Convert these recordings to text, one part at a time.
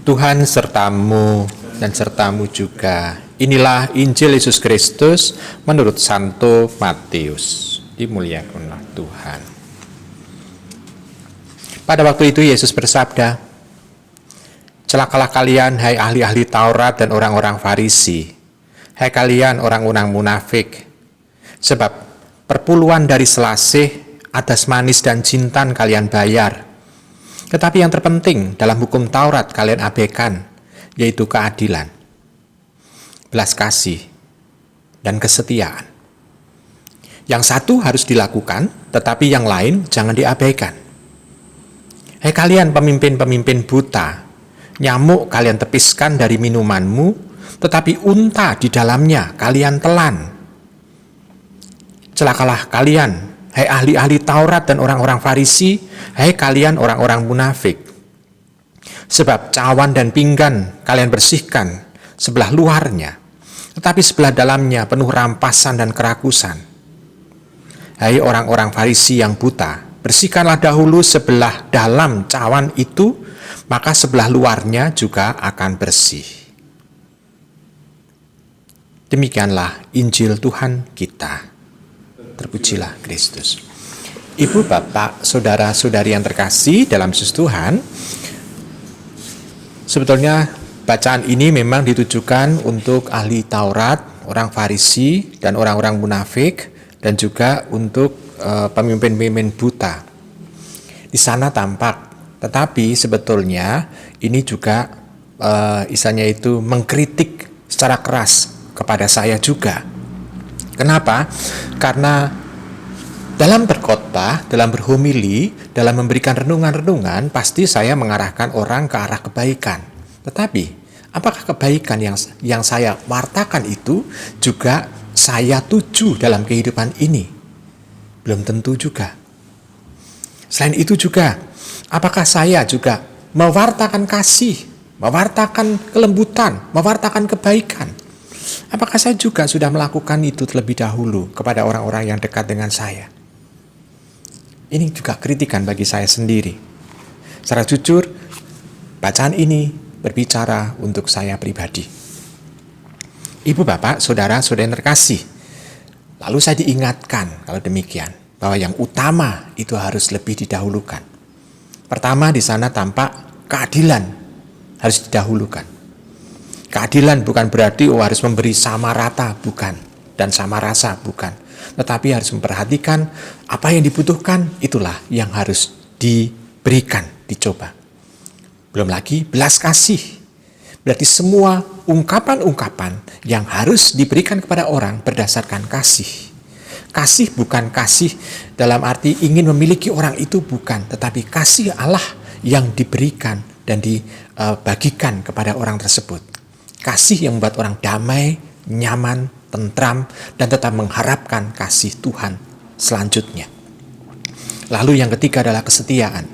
Tuhan sertamu dan sertamu juga. Inilah Injil Yesus Kristus menurut Santo Matius. Dimuliakanlah Tuhan. Pada waktu itu Yesus bersabda, "Celakalah kalian, hai ahli-ahli Taurat dan orang-orang Farisi, hai kalian orang-orang munafik, sebab perpuluhan dari selasih, adas manis dan jintan kalian bayar. Tetapi yang terpenting dalam hukum Taurat kalian abaikan, yaitu keadilan, belas kasih, dan kesetiaan. Yang satu harus dilakukan, tetapi yang lain jangan diabaikan. Hai kalian pemimpin-pemimpin buta, nyamuk kalian tepiskan dari minumanmu, tetapi unta di dalamnya kalian telan. Celakalah kalian, hai ahli-ahli Taurat dan orang-orang Farisi, hai kalian orang-orang munafik. Sebab cawan dan pinggan kalian bersihkan sebelah luarnya, tetapi sebelah dalamnya penuh rampasan dan kerakusan. Hai orang-orang Farisi yang buta, bersihkanlah dahulu sebelah dalam cawan itu, maka sebelah luarnya juga akan bersih." Demikianlah Injil Tuhan kita. Terpujilah Kristus. Ibu, bapak, saudara-saudari yang terkasih dalam Yesus Tuhan, sebetulnya bacaan ini memang ditujukan untuk ahli Taurat, orang Farisi, dan orang-orang munafik, dan juga untuk pemimpin-pemimpin buta. Di sana tampak, tetapi sebetulnya ini juga istilahnya itu mengkritik secara keras kepada saya juga. Kenapa? Karena dalam berkhotbah, dalam berhomili, dalam memberikan renungan-renungan, pasti saya mengarahkan orang ke arah kebaikan. Tetapi, apakah kebaikan yang saya wartakan itu juga saya tuju dalam kehidupan ini? Belum tentu juga. Selain itu juga, apakah saya juga mewartakan kasih, mewartakan kelembutan, mewartakan kebaikan? Apakah saya juga sudah melakukan itu terlebih dahulu kepada orang-orang yang dekat dengan saya? Ini juga kritikan bagi saya sendiri. Secara jujur, bacaan ini berbicara untuk saya pribadi. Ibu, bapak, saudara-saudari yang terkasih, lalu saya diingatkan kalau demikian, bahwa yang utama itu harus lebih didahulukan. Pertama, di sana tampak keadilan harus didahulukan. Keadilan bukan berarti harus memberi sama rata, bukan. Dan sama rasa, bukan. Tetapi harus memperhatikan apa yang dibutuhkan, itulah yang harus diberikan, dicoba. Belum lagi belas kasih. Berarti semua ungkapan-ungkapan yang harus diberikan kepada orang berdasarkan kasih. Kasih bukan kasih dalam arti ingin memiliki orang itu, bukan. Tetapi kasih Allah yang diberikan dan dibagikan kepada orang tersebut. Kasih yang membuat orang damai, nyaman, tentram, dan tetap mengharapkan kasih Tuhan selanjutnya. Lalu yang ketiga adalah kesetiaan.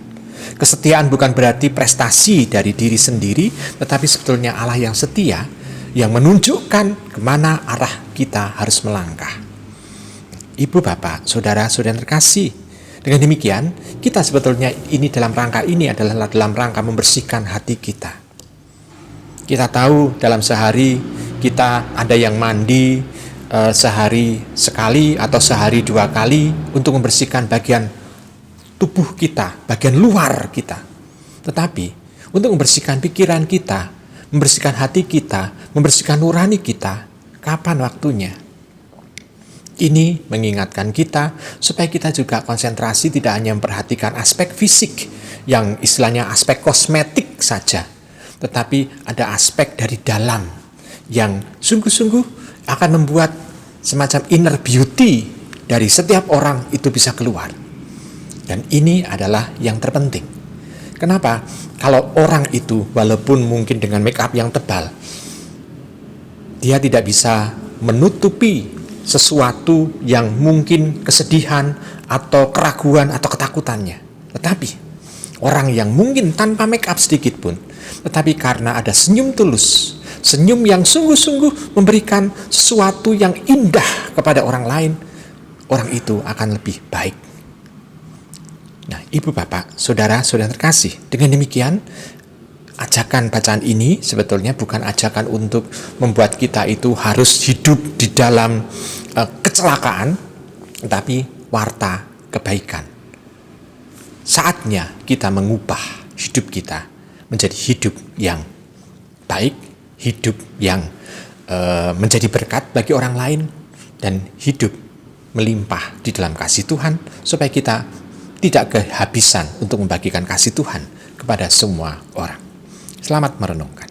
Kesetiaan bukan berarti prestasi dari diri sendiri, tetapi sebetulnya Allah yang setia, yang menunjukkan kemana arah kita harus melangkah. Ibu, bapak, saudara-saudari yang terkasih, dengan demikian, kita sebetulnya ini dalam rangka ini adalah dalam rangka membersihkan hati kita. Kita tahu dalam sehari kita ada yang mandi sehari sekali atau sehari 2 kali untuk membersihkan bagian tubuh kita, bagian luar kita. Tetapi untuk membersihkan pikiran kita, membersihkan hati kita, membersihkan nurani kita, kapan waktunya? Ini mengingatkan kita supaya kita juga konsentrasi tidak hanya memperhatikan aspek fisik yang istilahnya aspek kosmetik saja, tetapi ada aspek dari dalam yang sungguh-sungguh akan membuat semacam inner beauty dari setiap orang itu bisa keluar. Dan ini adalah yang terpenting. Kenapa? Kalau orang itu walaupun mungkin dengan make up yang tebal, dia tidak bisa menutupi sesuatu yang mungkin kesedihan atau keraguan atau ketakutannya. Tetapi orang yang mungkin tanpa make up sedikit pun, tetapi karena ada senyum tulus, senyum yang sungguh-sungguh memberikan sesuatu yang indah kepada orang lain, orang itu akan lebih baik. Nah, ibu bapak, saudara-saudara terkasih, dengan demikian ajakan bacaan ini sebetulnya bukan ajakan untuk membuat kita itu harus hidup di dalam kecelakaan, tapi warta kebaikan. Saatnya kita mengubah hidup kita menjadi hidup yang baik, hidup yang menjadi berkat bagi orang lain, dan hidup melimpah di dalam kasih Tuhan, supaya kita tidak kehabisan untuk membagikan kasih Tuhan kepada semua orang. Selamat merenungkan.